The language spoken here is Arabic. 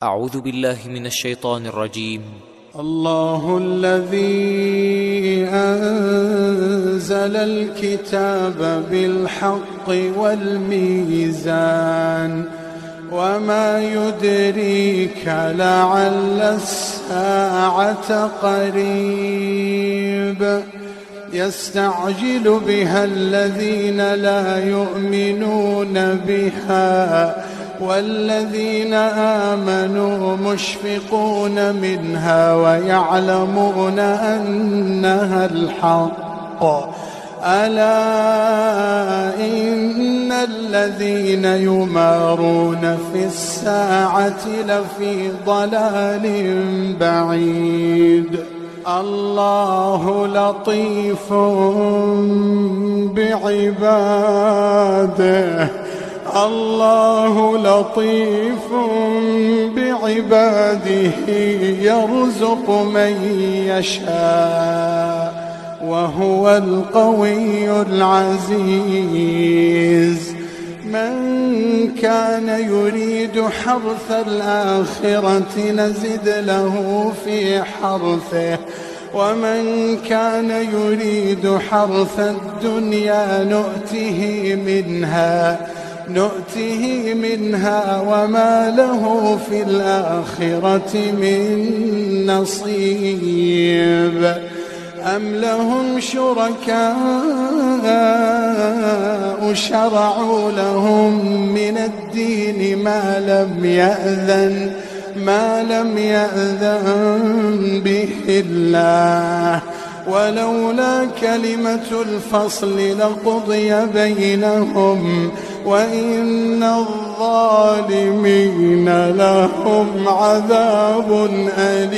أعوذ بالله من الشيطان الرجيم. الله الذي أنزل الكتاب بالحق والميزان وما يدريك لعل الساعة قريب يستعجل بها الذين لا يؤمنون بها والذين آمنوا مشفقون منها ويعلمون أنها الحق ألا إن الذين يمارون في الساعة لفي ضلال بعيد الله لطيف بعباده الله لطيف بعباده يرزق من يشاء وهو القوي العزيز من كان يريد حرث الآخرة نزد له في حرثه ومن كان يريد حرث الدنيا نؤته منها وما له في الآخرة من نصيب أم لهم شركاء شرعوا لهم من الدين ما لم يأذن به الله ولولا كلمة الفصل لقضي بينهم وإن الظالمين لهم عذاب أليم.